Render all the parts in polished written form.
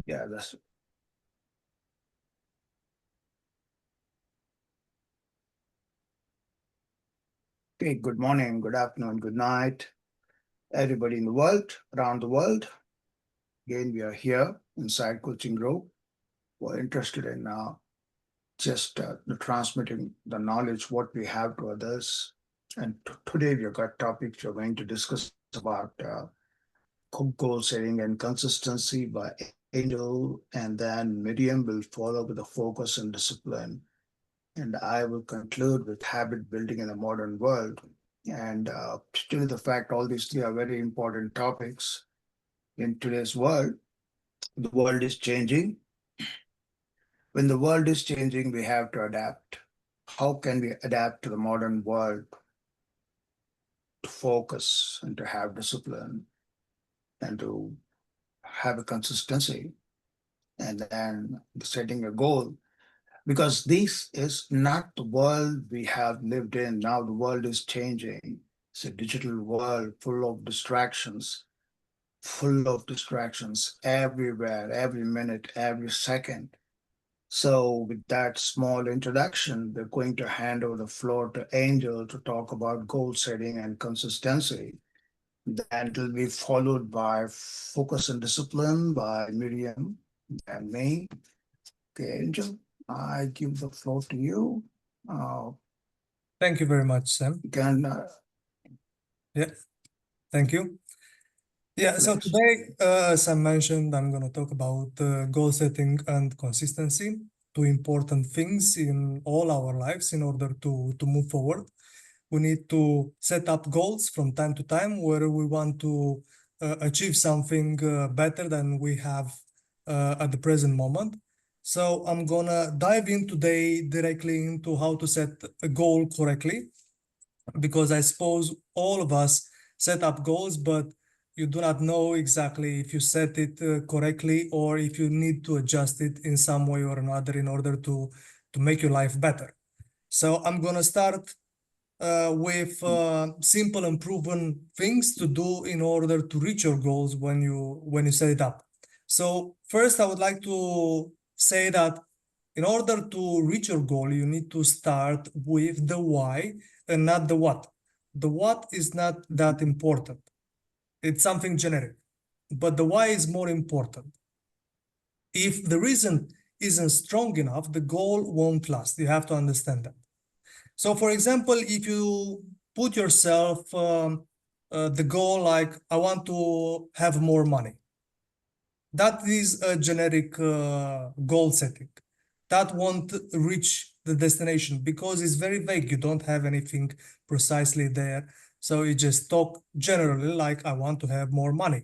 Yeah, that's okay. Good morning, good afternoon, good night, everybody in the world, around the world. Again, we are here inside Coaching Group. We're interested in just the transmitting the knowledge what we have to others. And today we've got topics we're going to discuss about goal setting and consistency by Angel, and then Miriam will follow with the focus and discipline. And I will conclude with habit building in a modern world. And still, the fact all these three are very important topics in today's world. The world is changing. When the world is changing, we have to adapt. How can we adapt to the modern world to focus and to have discipline and to have a consistency and then setting a goal? Because this is not the world we have lived in. Now the world is changing. It's a digital world full of distractions everywhere, every minute, every second. So, with that small introduction, we're going to hand over the floor to Angel to talk about goal setting and consistency. Then it will be followed by focus and discipline by Miriam and me. Okay, Angel, I give the floor to you. Thank you very much, Sam. You can, Yeah, thank you. Yeah, so please. today, as I mentioned, I'm going to talk about goal setting and consistency, two important things in all our lives in order to move forward. We need to set up goals from time to time where we want to achieve something better than we have at the present moment. So I'm going to dive in today directly into how to set a goal correctly, because I suppose all of us set up goals, but you do not know exactly if you set it correctly or if you need to adjust it in some way or another in order to make your life better. So I'm going to start with simple and proven things to do in order to reach your goals when you set it up. So first, I would like to say that in order to reach your goal, you need to start with the why and not the what. The what is not that important. It's something generic, but the why is more important. If the reason isn't strong enough, the goal won't last. You have to understand that. So, for example, if you put yourself the goal like, I want to have more money, that is a generic goal setting. That won't reach the destination because it's very vague. You don't have anything precisely there. So you just talk generally like, I want to have more money.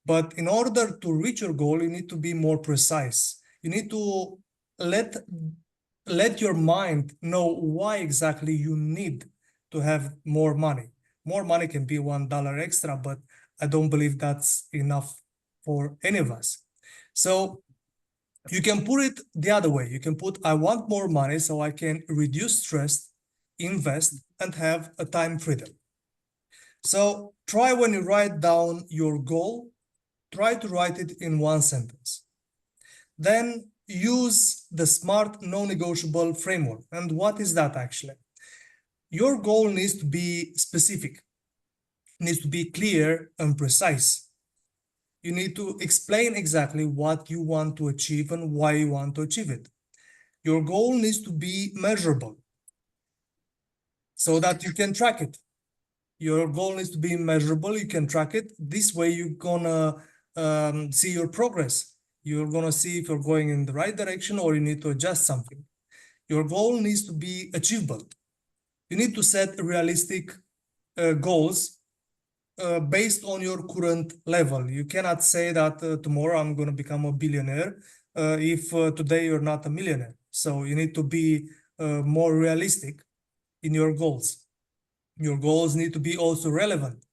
But in order to reach your goal, you need to be more precise. You need to let your mind know why exactly you need to have more money. More money can be $1 extra, but I don't believe that's enough for any of us. So you can put it the other way. You can put, I want more money so I can reduce stress, invest, and have a time freedom. So try when you write down your goal, try to write it in one sentence. Then use the SMART non-negotiable framework. And what is that actually? Your goal needs to be specific, needs to be clear and precise. You need to explain exactly what you want to achieve and why you want to achieve it. Your goal needs to be measurable so that you can track it. Your goal needs to be measurable, you can track it. This way you're gonna see your progress. You're gonna see if you're going in the right direction or you need to adjust something. Your goal needs to be achievable. You need to set realistic goals based on your current level. You cannot say that tomorrow I'm going to become a billionaire if today you're not a millionaire. So you need to be more realistic in your goals. Your goals need to be also relevant.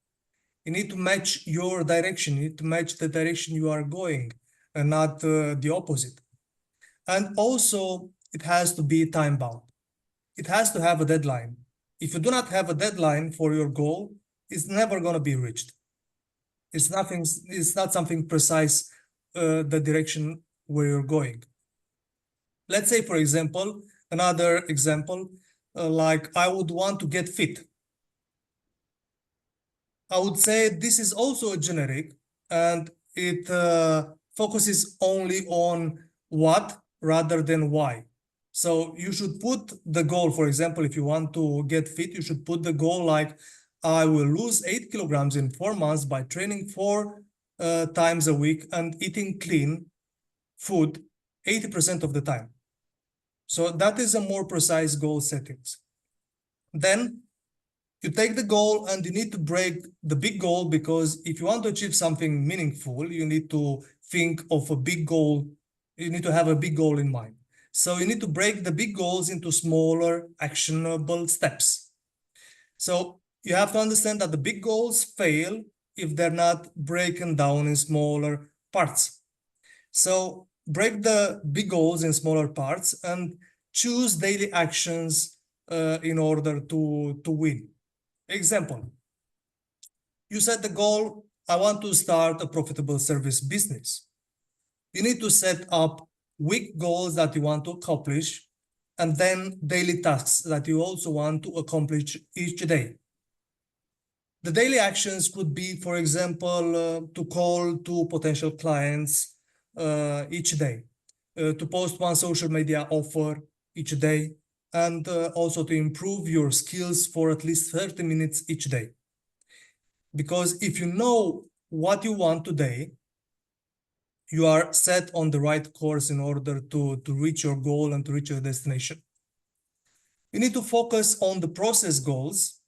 You need to match your direction. You need to match the direction you are going and not the opposite. And also, it has to be time bound. It has to have a deadline. If you do not have a deadline for your goal, it's never going to be reached. It's not something precise the direction where you're going. Let's say, for example, another example, like I would want to get fit. I would say this is also a generic, and it focuses only on what rather than why. So you should put the goal, for example, if you want to get fit, you should put the goal like, I will lose 8 kilograms in 4 months by training 4 times a week and eating clean food 80% of the time. So that is a more precise goal settings. Then you take the goal and you need to break the big goal, because if you want to achieve something meaningful, you need to think of a big goal. You need to have a big goal in mind. So you need to break the big goals into smaller actionable steps. So you have to understand that the big goals fail if they're not broken down in smaller parts. So break the big goals in smaller parts and choose daily actions in order to win. Example, you set the goal, I want to start a profitable service business. You need to set up week goals that you want to accomplish, and then daily tasks that you also want to accomplish each day. The daily actions could be, for example, to call 2 potential clients each day, to post 1 social media offer each day, and also to improve your skills for at least 30 minutes each day. Because if you know what you want today, you are set on the right course in order to reach your goal and to reach your destination. You need to focus on the process goals,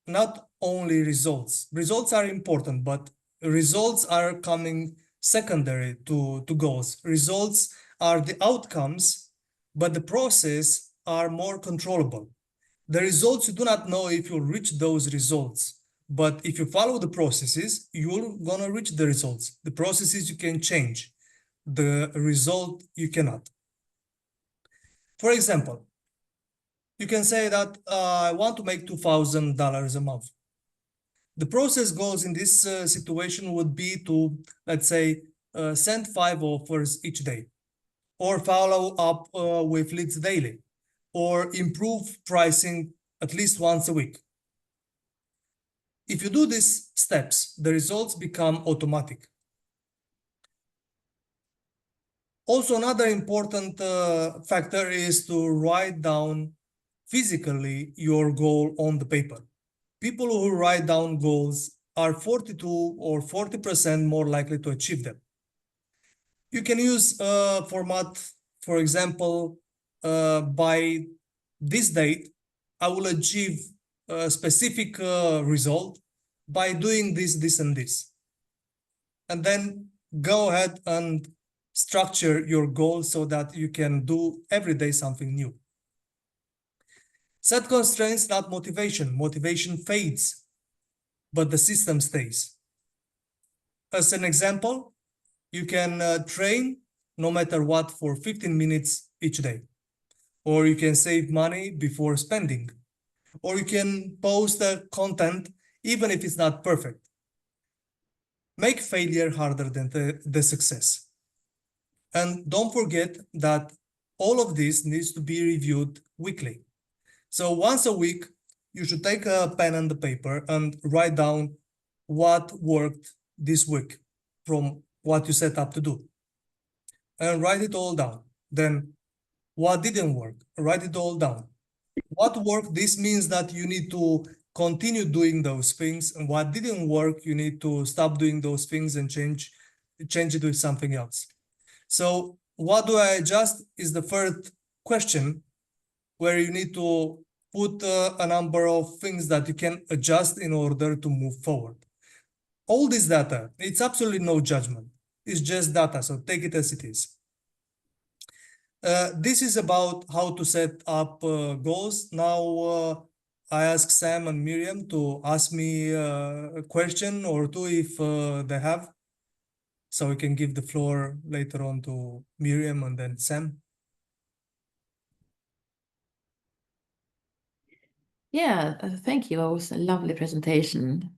not only results. Results are important, but results are coming secondary to goals. Results are the outcomes, but the process are more controllable. The results, you do not know if you'll reach those results, but if you follow the processes, you're gonna reach the results. The processes you can change, the result you cannot. For example, you can say that I want to make $2,000 a month. The process goals in this situation would be to, let's say, send 5 offers each day, or follow up with leads daily, or improve pricing at least once a week. If you do these steps, the results become automatic. Also, another important factor is to write down physically your goal on the paper. People who write down goals are 42 or 40% more likely to achieve them. You can use a format, for example, by this date, I will achieve a specific result by doing this, and this. And then go ahead and structure your goal so that you can do every day something new. Set constraints, not motivation. Motivation fades, but the system stays. As an example, you can train no matter what for 15 minutes each day. Or you can save money before spending. Or you can post content even if it's not perfect. Make failure harder than the success. And don't forget that all of this needs to be reviewed weekly. So once a week, you should take a pen and the paper and write down what worked this week from what you set up to do. And write it all down. Then what didn't work, write it all down. What worked, this means that you need to continue doing those things. And what didn't work, you need to stop doing those things and change it with something else. So what do I adjust is the third question, where you need to put a number of things that you can adjust in order to move forward. All this data, it's absolutely no judgment. It's just data, so take it as it is. This is about how to set up goals. Now, I ask Sam and Miriam to ask me a question or two if they have. So we can give the floor later on to Miriam and then Sam. Yeah, thank you. It was a lovely presentation.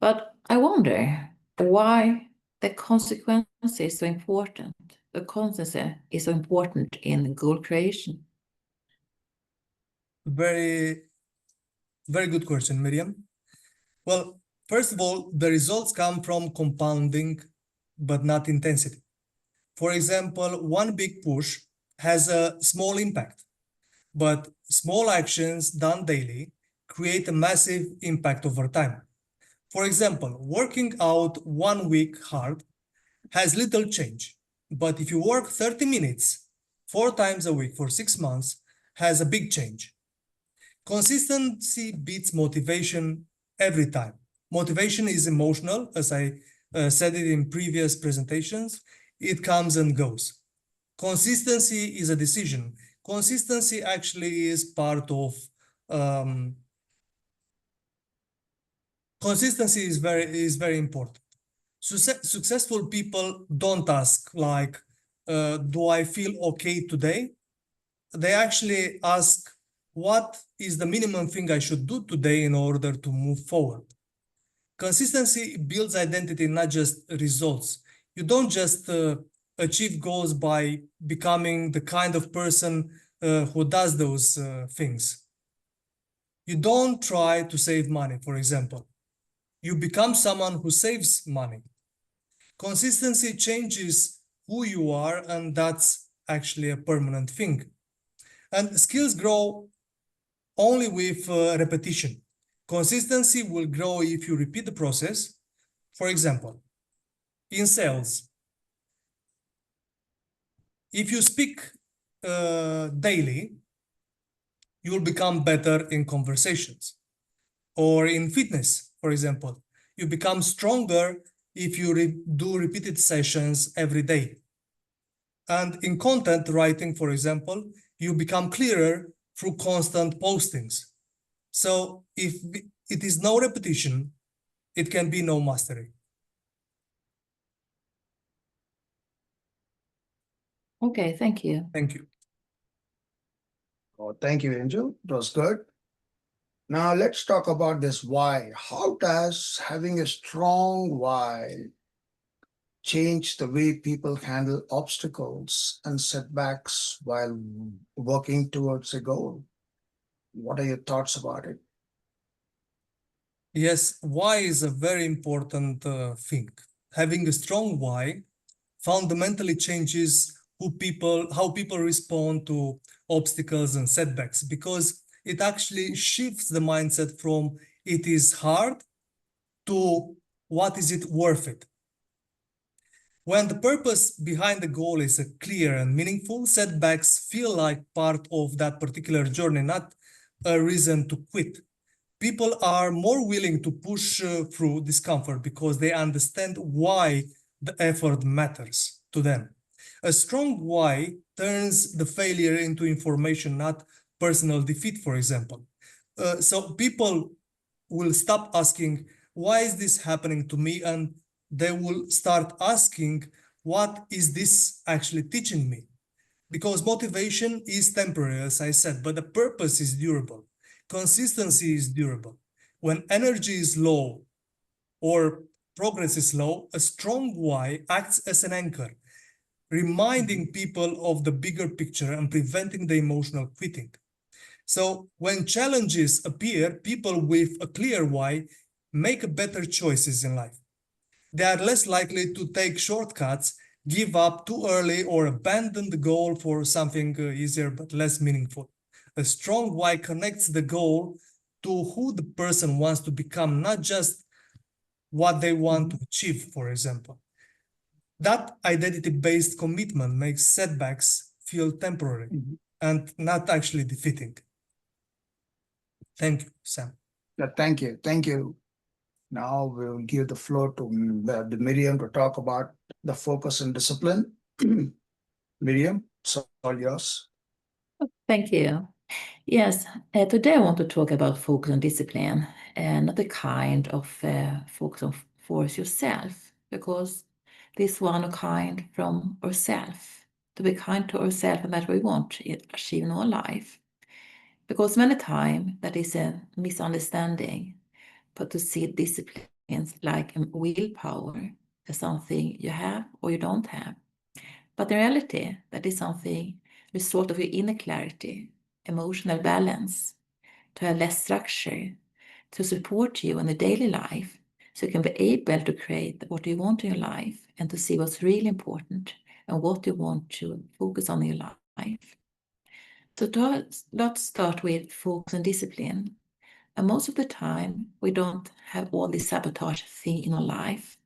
But I wonder, why the consequence is so important. The consequence is so important in goal creation. Very, very good question, Miriam. Well, first of all, the results come from compounding, but not intensity. For example, one big push has a small impact, but small actions done daily create a massive impact over time. For example, working out 1 week hard has little change, but if you work 30 minutes 4 times a week for 6 months, has a big change. Consistency beats motivation every time. Motivation is emotional, as I said it in previous presentations. It comes and goes. Consistency is a decision. Consistency actually is part of consistency is very important. Successful people don't ask like, do I feel okay today? They actually ask, what is the minimum thing I should do today in order to move forward? Consistency builds identity, not just results. You don't just achieve goals by becoming the kind of person who does those things. You don't try to save money, for example. You become someone who saves money. Consistency changes who you are, and that's actually a permanent thing. And skills grow only with repetition. Consistency will grow if you repeat the process. For example, in sales, if you speak daily, you will become better in conversations. Or in fitness, for example, you become stronger if you do repeated sessions every day. And in content writing, for example, you become clearer through constant postings. So if it is no repetition, it can be no mastery. Okay, thank you. Thank you. Oh, thank you, Angel. It was good. Now let's talk about this why. How does having a strong why change the way people handle obstacles and setbacks while working towards a goal? What are your thoughts about it? Yes, why is a very important thing. Having a strong why fundamentally changes how people respond to obstacles and setbacks, because it actually shifts the mindset from it is hard to what is it worth it. When the purpose behind the goal is clear and meaningful, setbacks feel like part of that particular journey, not a reason to quit. People are more willing to push through discomfort because they understand why the effort matters to them. A strong why turns the failure into information, not personal defeat, for example. So people will stop asking, why is this happening to me? And they will start asking, what is this actually teaching me? Because motivation is temporary, as I said, but the purpose is durable. Consistency is durable. When energy is low or progress is low, a strong why acts as an anchor, reminding people of the bigger picture and preventing the emotional quitting. So when challenges appear, people with a clear why make better choices in life. They are less likely to take shortcuts, give up too early, or abandon the goal for something easier but less meaningful. A strong why connects the goal to who the person wants to become, not just what they want to achieve, for example. That identity-based commitment makes setbacks feel temporary and not actually defeating. Thank you, Sam. Thank you. Thank you. Now we'll give the floor to the Miriam to talk about the focus and discipline. Miriam, it's all yours. Thank you. Yes, today I want to talk about focus and discipline, and not the kind of focus on force yourself, because this one kind from ourselves, to be kind to ourselves and that we want to achieve in our life. Because many times that is a misunderstanding, but to see disciplines like willpower as something you have or you don't have. But in reality, that is something result of your inner clarity, emotional balance, to have less structure, to support you in the daily life, so you can be able to create what you want in your life and to see what's really important and what you want to focus on in your life. So let's start with focus and discipline. And most of the time, we don't have all this sabotage thing in our life.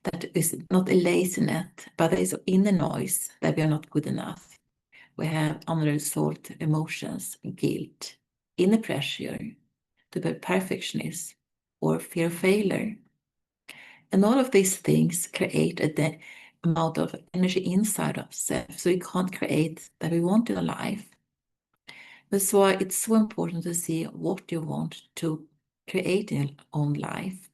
That is not a laziness, but there is inner noise that we are not good enough. We have unresolved emotions, guilt, inner pressure to be perfectionist or fear of failure. And all of these things create a amount of energy inside ourselves, so we can't create that we want in our life. That's why it's so important to see what you want to create in your own life.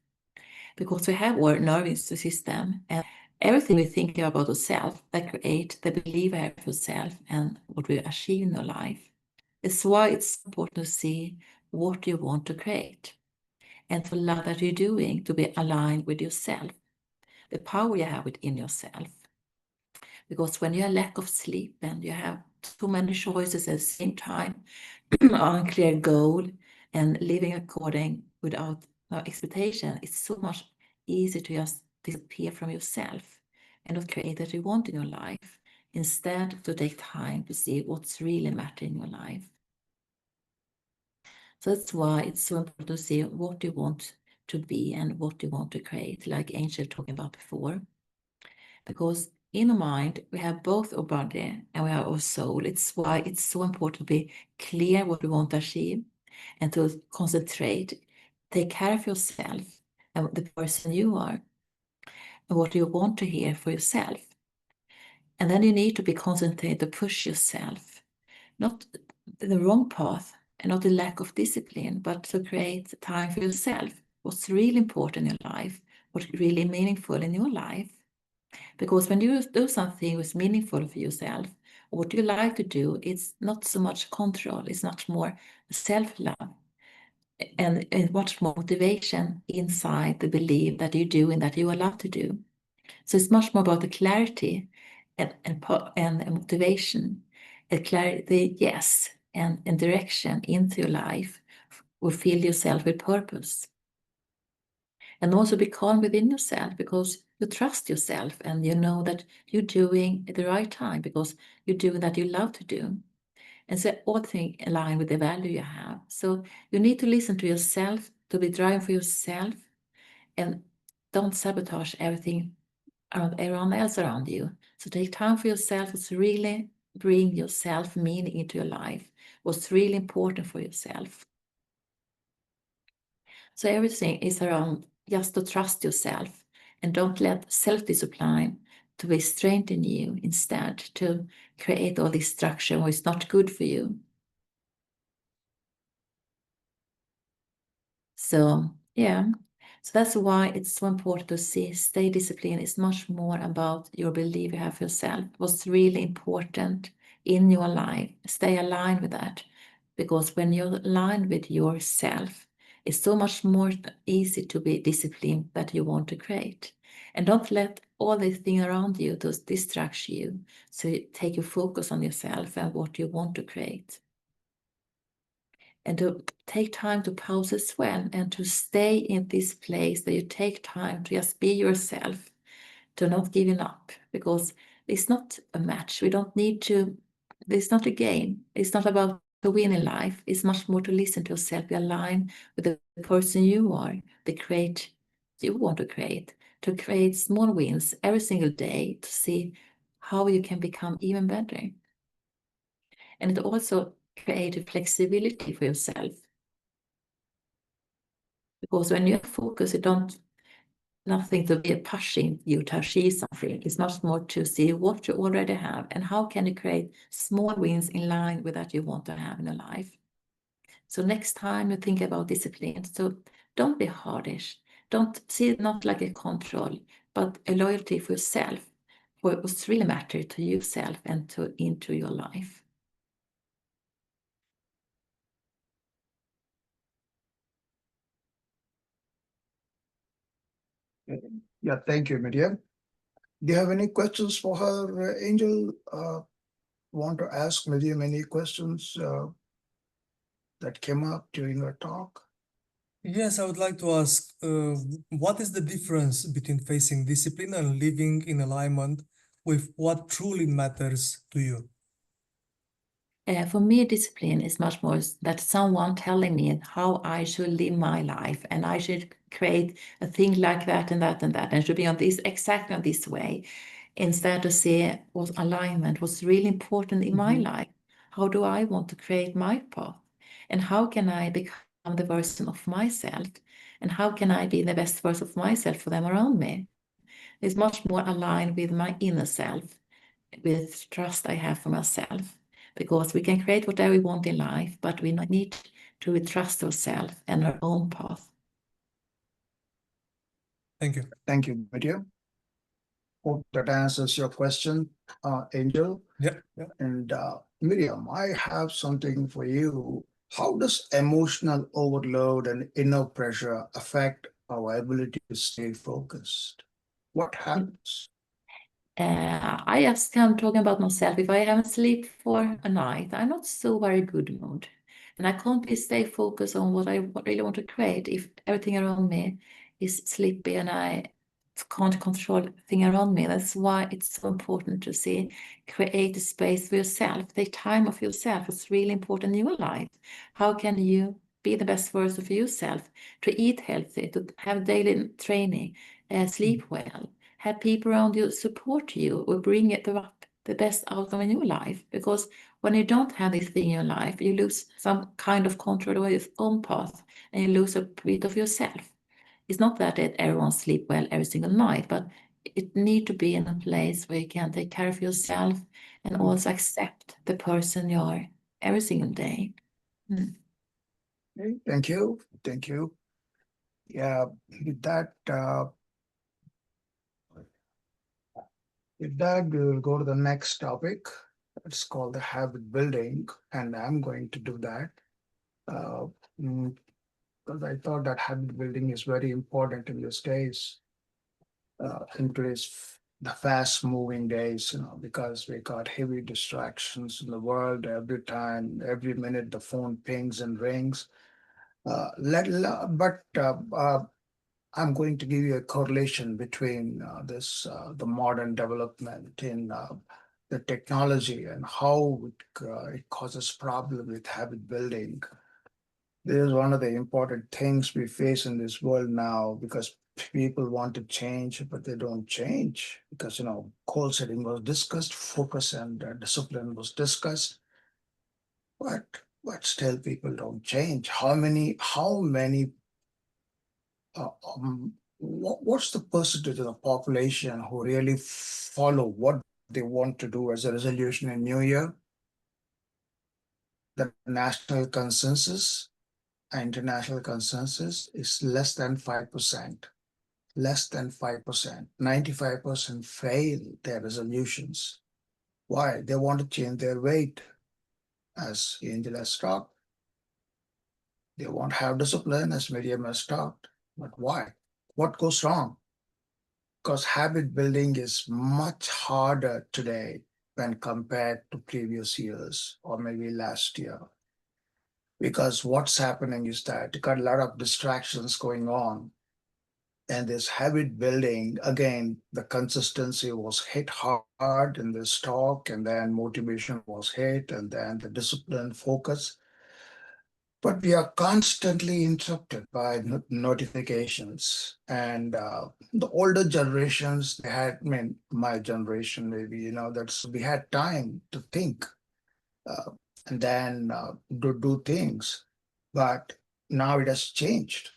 Because we have our nervous system and everything we think about ourselves that create the belief we have of ourselves and what we achieve in our life. It's why it's important to see what you want to create and to allow that you're doing to be aligned with yourself, the power you have within yourself. Because when you have lack of sleep and you have too many choices at the same time, unclear goal and living according without no expectation, it's so much easier to just disappear from yourself and not create what you want in your life, instead to take time to see what's really mattering in your life. So that's why it's so important to see what you want to be and what you want to create, like Angel talking about before. Because in our mind, we have both our body and we have our soul. It's why it's so important to be clear what we want to achieve and to concentrate, take care of yourself and the person you are and what you want to hear for yourself. And then you need to be concentrated to push yourself, not the wrong path and not the lack of discipline, but to create time for yourself. What's really important in your life, what's really meaningful in your life. Because when you do something that's meaningful for yourself, or what you like to do, it's not so much control, it's much more self-love and much more motivation inside the belief that you do and that you are allowed to do. So it's much more about the clarity and motivation, the clarity, yes, and direction into your life will fill yourself with purpose. And also be calm within yourself because you trust yourself and you know that you're doing at the right time because you're doing that you love to do. And so all things align with the value you have. So you need to listen to yourself, to be driving for yourself, and don't sabotage everything around everyone else around you. So take time for yourself to really bring yourself meaning into your life, what's really important for yourself. So everything is around just to trust yourself and don't let self-discipline to be strengthen you, instead to create all this structure when it's not good for you. So yeah, so that's why it's so important to see stay disciplined is much more about your belief you have for yourself, what's really important in your life. Stay aligned with that, because when you're aligned with yourself, it's so much more easy to be disciplined that you want to create. And don't let all these things around you to distract you. So you take your focus on yourself and what you want to create. And to take time to pause as well and to stay in this place that you take time to just be yourself, to not giving up, because it's not a match. We don't need to, it's not a game. It's not about to win in life. It's much more to listen to yourself, be aligned with the person you are, the create you want to create, to create small wins every single day to see how you can become even better. And it also creates flexibility for yourself. Because when you focus, you don't nothing to be pushing you to achieve something. It's much more to see what you already have and how can you create small wins in line with that you want to have in your life. So next time you think about discipline, so don't be hardish. Don't see it not like a control, but a loyalty for yourself, for what's really matter to yourself and to into your life. Yeah, thank you, Miriam. Do you have any questions for her, Angel? Want to ask Miriam any questions that came up during her talk? Yes, I would like to ask, what is the difference between facing discipline and living in alignment with what truly matters to you? For me, discipline is much more that someone telling me how I should live my life, and I should create a thing like that and that and that, and it should be on this exactly on this way, instead to see what alignment was really important in my life. How do I want to create my path, and how can I become the version of myself, and how can I be the best version of myself for them around me? It's much more aligned with my inner self, with trust I have for myself, because we can create whatever we want in life, but we need to trust ourselves and our own path. Thank you. Thank you, Miriam. Hope that answers your question, Angel. Yeah. And Miriam, I have something for you. How does emotional overload and inner pressure affect our ability to stay focused? What happens? I just come talking about myself. If I haven't slept for a night, I'm not so very good mood. And I can't stay focused on what I really want to create if everything around me is sleepy and I can't control everything around me. That's why it's so important to see, create a space for yourself. Take time of yourself. It's really important in your life. How can you be the best version of yourself? To eat healthy, to have daily training, sleep well, have people around you support you or bring it the best outcome in your life. Because when you don't have this thing in your life, you lose some kind of control over your own path and you lose a bit of yourself. It's not that everyone sleep well every single night, but it need to be in a place where you can take care of yourself and also accept the person you are every single day. Okay, thank you. Thank you. Yeah, with that, we'll go to the next topic. It's called the habit building, and I'm going to do that because I thought that habit building is very important in these days, in the fast-moving days, because we got heavy distractions in the world every time, every minute the phone pings and rings. But I'm going to give you a correlation between the modern development in the technology and how it causes problem with habit building. This is one of the important things we face in this world now, because people want to change, but they don't change because, goal setting was discussed, focus and discipline was discussed, but still people don't change. How many what's the percentage of the population who really follow what they want to do as a resolution in New Year? The national consensus and international consensus is less than 5%. Less than 5%. 95% fail their resolutions. Why? They want to change their weight, as Angel has talked. They won't have discipline, as Miriam has talked. But why? What goes wrong? Because habit building is much harder today when compared to previous years or maybe last year. Because what's happening is that you got a lot of distractions going on. And this habit building, again, the consistency was hit hard in this talk, and then motivation was hit, and then the discipline, focus. But we are constantly interrupted by notifications. And the older generations, they had, my generation maybe, we had time to think and then do things. But now it has changed.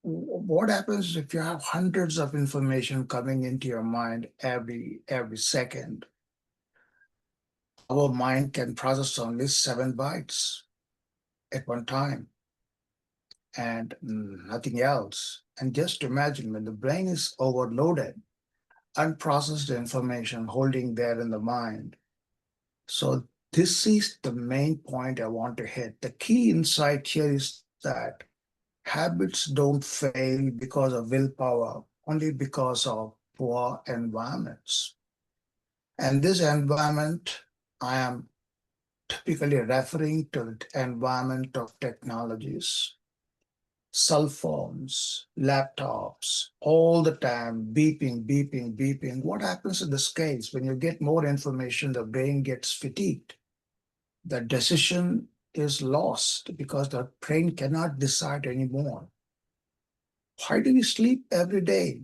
What happens if you have hundreds of information coming into your mind every second? Our mind can process only 7 bytes at one time and nothing else. And just imagine when the brain is overloaded, unprocessed information holding there in the mind. So this is the main point I want to hit. The key insight here is that habits don't fail because of willpower only because of poor environments. And this environment, I am typically referring to the environment of technologies, cell phones, laptops, all the time, beeping, beeping, beeping. What happens in this case? When you get more information, the brain gets fatigued. The decision is lost because the brain cannot decide anymore. Why do we sleep every day?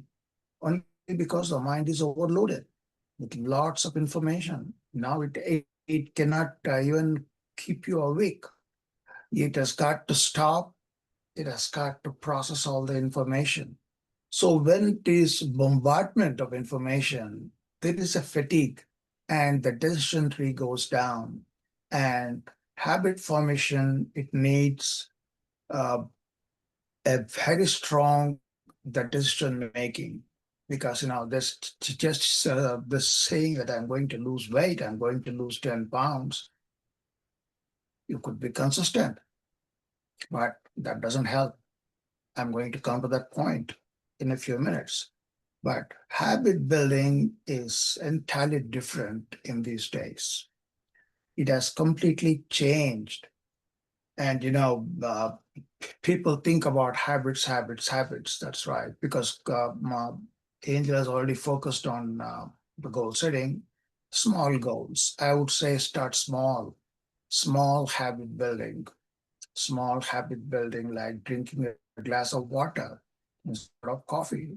Only because the mind is overloaded with lots of information. Now it cannot even keep you awake. It has got to stop. It has got to process all the information. So when this bombardment of information, there is a fatigue and the decision tree goes down. And habit formation, it needs a very strong decision making, because there's just the saying that I'm going to lose weight, I'm going to lose 10 pounds. You could be consistent, but that doesn't help. I'm going to come to that point in a few minutes. But habit building is entirely different in these days. It has completely changed. And people think about habits. That's right, because Angel has already focused on the goal setting. Small goals. I would say start small. Small habit building. Small habit building, like drinking a glass of water instead of coffee.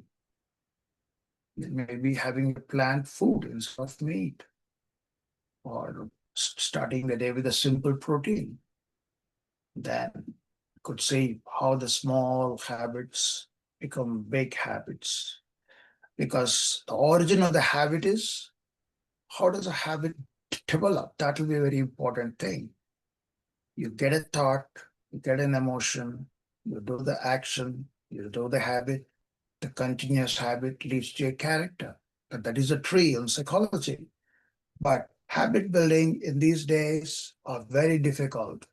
Maybe having a plant food instead of meat. Or starting the day with a simple protein. Then could see how the small habits become big habits. Because the origin of the habit is, how does a habit develop? That will be a very important thing. You get a thought, you get an emotion, you do the action, you do the habit. The continuous habit leads to a character. That is a tree in psychology. But habit building in these days are very difficult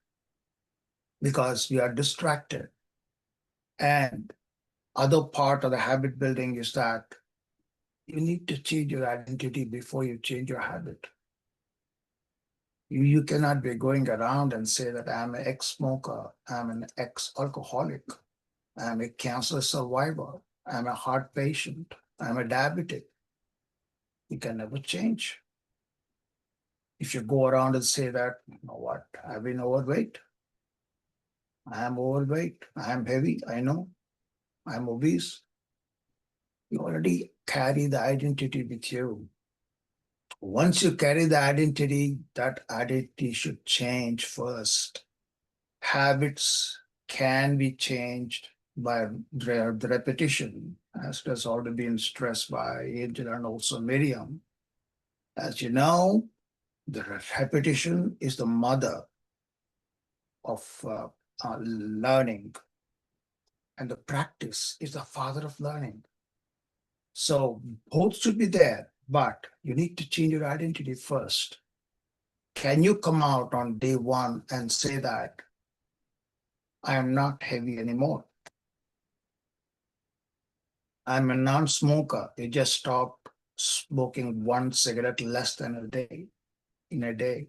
because we are distracted. And other part of the habit building is that you need to change your identity before you change your habit. You cannot be going around and say that I'm an ex-smoker, I'm an ex-alcoholic, I'm a cancer survivor, I'm a heart patient, I'm a diabetic. You can never change. If you go around and say that, you know what, I've been overweight, I'm overweight, I'm heavy, I know, I'm obese, you already carry the identity with you. Once you carry the identity, that identity should change first. Habits can be changed by the repetition, as has already been stressed by Angel and also Miriam. As you know, the repetition is the mother of learning, and the practice is the father of learning. So both should be there, but you need to change your identity first. Can you come out on day one and say that I am not heavy anymore? I'm a non-smoker. You just stop smoking one cigarette less than a day, in a day.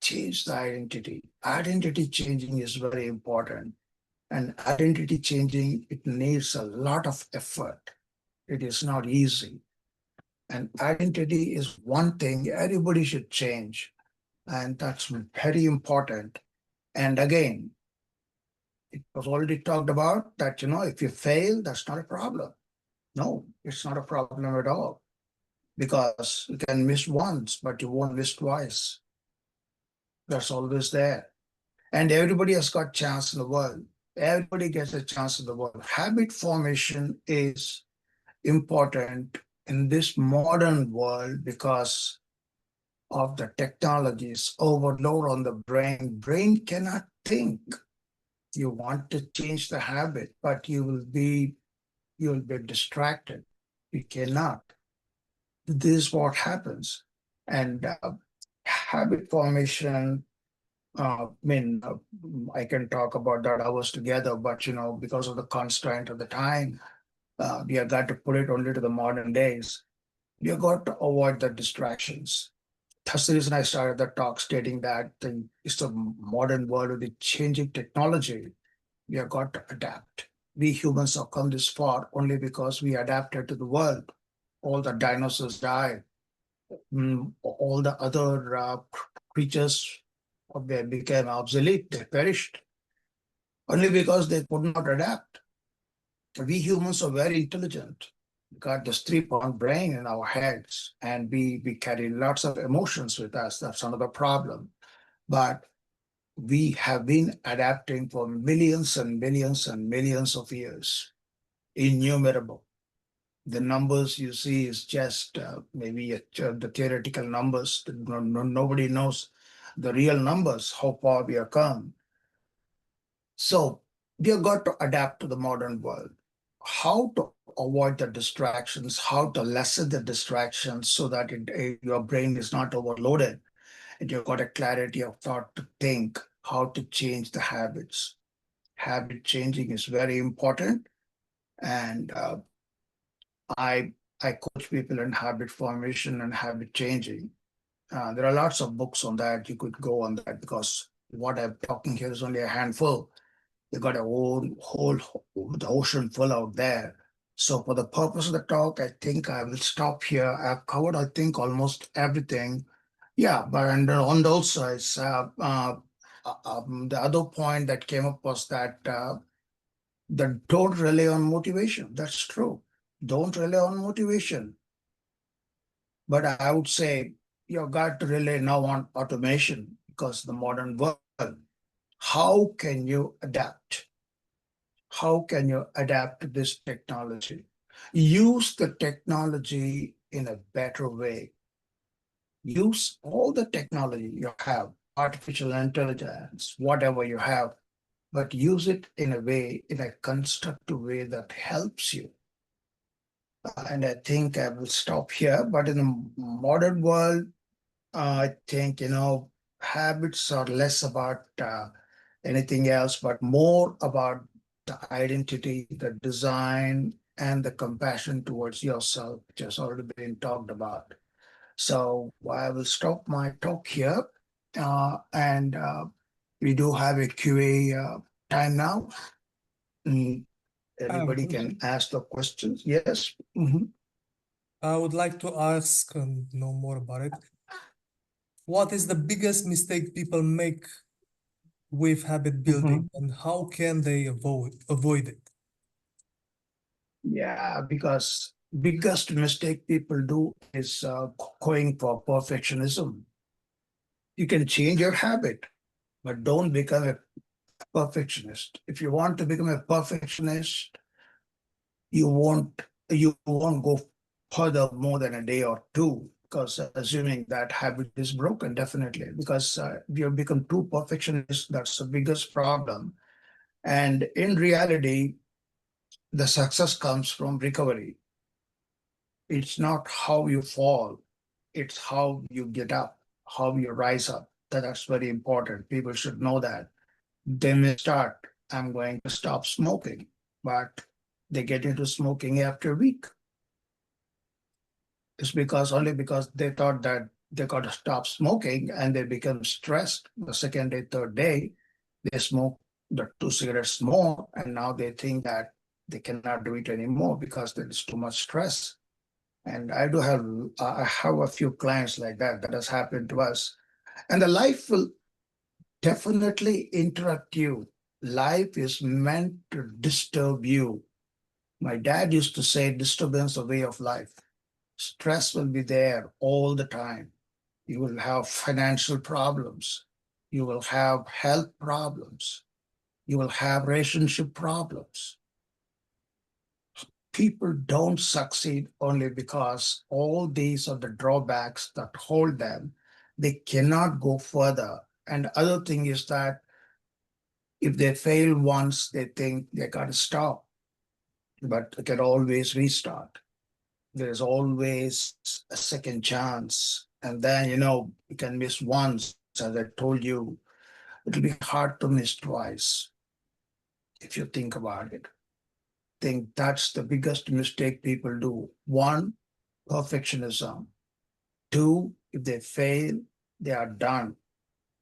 Change the identity. Identity changing is very important. And identity changing, it needs a lot of effort. It is not easy. And identity is one thing everybody should change. And that's very important. And again, it was already talked about that, if you fail, that's not a problem. No, it's not a problem at all. Because you can miss once, but you won't miss twice. That's always there. And everybody has got chance in the world. Everybody gets a chance in the world. Habit formation is important in this modern world because of the technologies overload on the brain. Brain cannot think. You want to change the habit, but you'll be distracted. You cannot. This is what happens. And habit formation, I can talk about that hours together, but because of the constraint of the time, We have got to put it only to the modern days. We have got to avoid the distractions. That's the reason I started the talk stating that it's a modern world with the changing technology. We have got to adapt. We humans have come this far only because we adapted to the world. All the dinosaurs died. All the other creatures they became obsolete. They perished only because they could not adapt. We humans are very intelligent. We got this 3-pound brain in our heads, and we carry lots of emotions with us. That's another problem. But we have been adapting for millions and millions and millions of years, innumerable. The numbers you see is just maybe the theoretical numbers. Nobody knows the real numbers, how far we have come. So we have got to adapt to the modern world. How to avoid the distractions, how to lessen the distractions so that your brain is not overloaded and you've got a clarity of thought to think, how to change the habits. Habit changing is very important. And I coach people in habit formation and habit changing. There are lots of books on that. You could go on that because what I'm talking here is only a handful. You got a whole the ocean full out there. So for the purpose of the talk, I think I will stop here. I've covered, I think, almost everything. Yeah, but and on those sides, the other point that came up was that don't rely on motivation. That's true. Don't rely on motivation. But I would say you've got to rely now on automation because the modern world. How can you adapt? How can you adapt to this technology? Use the technology in a better way. Use all the technology you have, artificial intelligence, whatever you have, but use it in a way, in a constructive way that helps you. And I think I will stop here. But in the modern world, I think, habits are less about anything else, but more about the identity, the design, and the compassion towards yourself, which has already been talked about. So I will stop my talk here. And we do have a QA time now. Anybody can ask the questions. Yes. I would like to ask and know more about it. What is the biggest mistake people make with habit building, and how can they avoid it? Yeah, because biggest mistake people do is going for perfectionism. You can change your habit, but don't become a perfectionist. If you want to become a perfectionist, you won't go further more than a day or two, because assuming that habit is broken, definitely, because we have become too perfectionist. That's the biggest problem. And in reality, the success comes from recovery. It's not how you fall, it's how you get up, how you rise up. That's very important. People should know that. They may start, I'm going to stop smoking, but they get into smoking after a week. It's only because they thought that they got to stop smoking and they become stressed. The second day, third day, they smoke the 2 cigarettes more, and now they think that they cannot do it anymore because there is too much stress. And I have a few clients like that has happened to us. And the life will definitely interrupt you. Life is meant to disturb you. My dad used to say, disturbance a way of life. Stress will be there all the time. You will have financial problems. You will have health problems. You will have relationship problems. People don't succeed only because all these are the drawbacks that hold them. They cannot go further. And the other thing is that if they fail once, they think they got to stop, but they can always restart. There's always a second chance. And then, you can miss once, as I told you, it'll be hard to miss twice if you think about it. think that's the biggest mistake people do. One, perfectionism. Two, if they fail, they are done.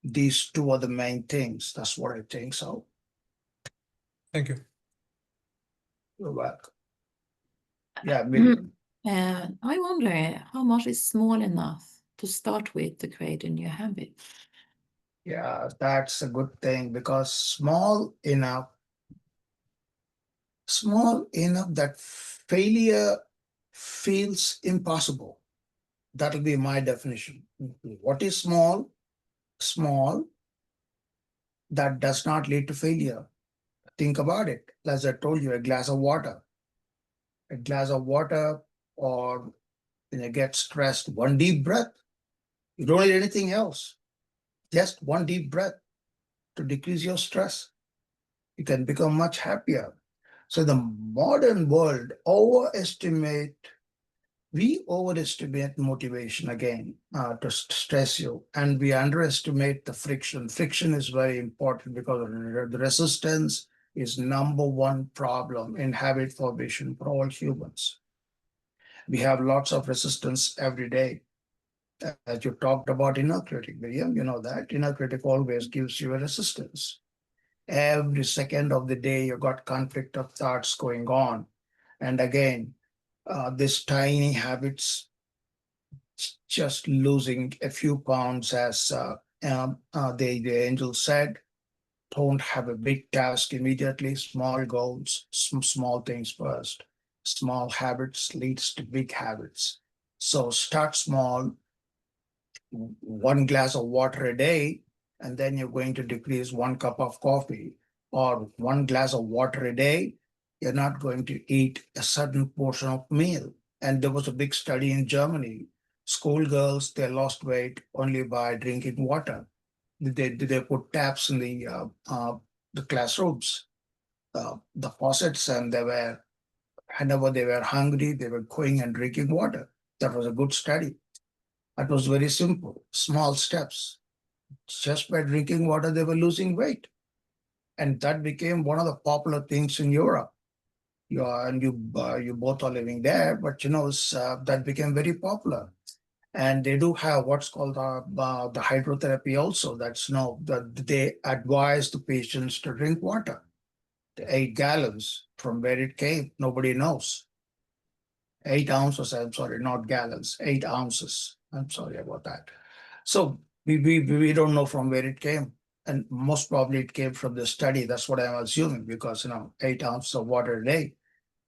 These two are the main things. That's what I think. So Thank you. you're welcome. Yeah, Miriam. I wonder how much is small enough to start with to create a new habit? Yeah, that's a good thing because small enough that failure feels impossible. That'll be my definition. What is small? Small that does not lead to failure. Think about it. As I told you, a glass of water. A glass of water, or when you get stressed, one deep breath. You don't need anything else. Just one deep breath to decrease your stress. You can become much happier. So the modern world we overestimate motivation again to stress you, and we underestimate the friction. Friction is very important because the resistance is number one problem in habit formation for all humans. We have lots of resistance every day. As you talked about inner critic, Miriam, you know that inner critic always gives you a resistance. Every second of the day, you got conflict of thoughts going on. And again, this tiny habits, just losing a few pounds, as the angel said, don't have a big task immediately, small goals, small things first. Small habits leads to big habits. So start small, one glass of water a day, and then you're going to decrease 1 cup of coffee, or one glass of water a day. You're not going to eat a certain portion of meal. And there was a big study in Germany. Schoolgirls, they lost weight only by drinking water. They put taps in the classrooms, the faucets, and whenever they were hungry, they were going and drinking water. That was a good study. It was very simple, small steps. Just by drinking water, they were losing weight. And that became one of the popular things in Europe. You both are living there, but that became very popular. And they do have what's called the hydrotherapy also. That's that they advise the patients to drink water. The 8 gallons, from where it came, nobody knows. 8 ounces, I'm sorry, not gallons, 8 ounces. I'm sorry about that. So we don't know from where it came. And most probably it came from the study. That's what I'm assuming, because 8 ounces of water a day.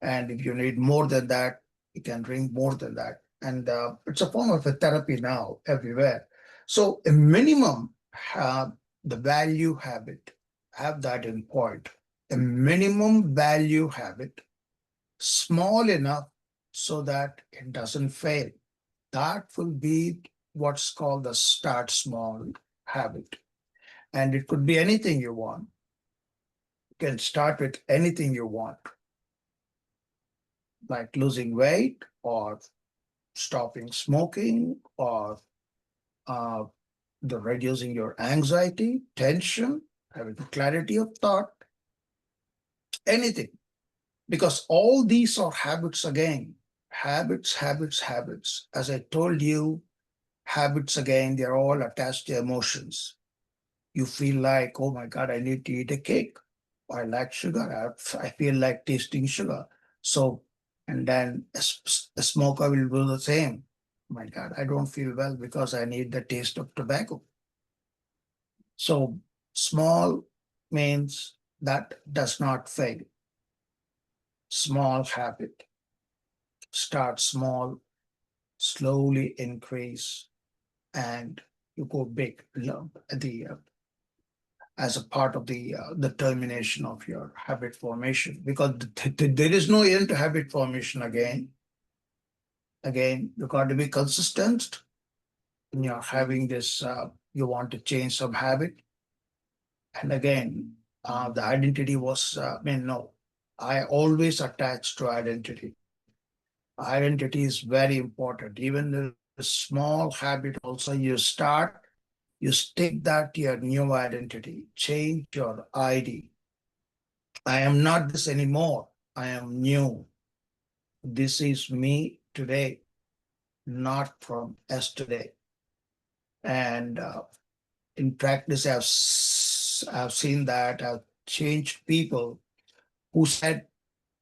And if you need more than that, you can drink more than that. And it's a form of a therapy now everywhere. So a minimum, the value habit, have that in point. A minimum value habit, small enough so that it doesn't fail. That will be what's called the start small habit. And it could be anything you want. You can start with anything you want, like losing weight, or stopping smoking, or the reducing your anxiety, tension, having clarity of thought, anything. Because all these are habits again. Habits. As I told you, habits again, they're all attached to emotions. You feel like, oh my God, I need to eat a cake. I like sugar. I feel like tasting sugar. So, and then a smoker will do the same. My God, I don't feel well because I need the taste of tobacco. So small means that does not fail. Small habit. Start small, slowly increase, and you go big as a part of the termination of your habit formation, because there is no end to habit formation again. Again, you got to be consistent. When you're having this, you want to change some habit. And again, the identity was, no, I always attach to identity. Identity is very important. Even the small habit also, you stick that to your new identity, change your ID. I am not this anymore. I am new. This is me today, not from yesterday. And in practice, I've seen that I've changed people who said,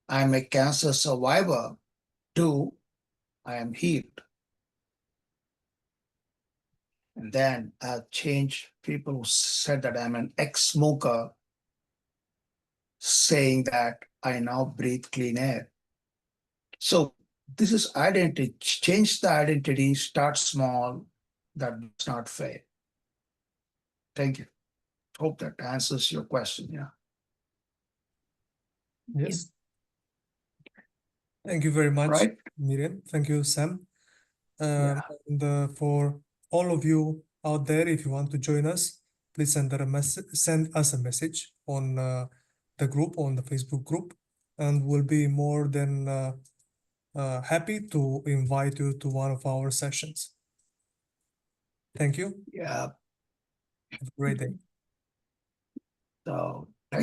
I'm a cancer survivor, to I am healed. And then I've changed people who said that I'm an ex-smoker, saying that I now breathe clean air. So this is identity. Change the identity, start small. That's not fair. Thank you. Hope that answers your question. Yeah. Yes. Thank you very much, Right? Miriam. Thank you, Sam. Yeah. And for all of you out there, if you want to join us, please send us a message on the group, on the Facebook group, and we'll be more than happy to invite you to one of our sessions. Thank you. Yeah. Have a great day. So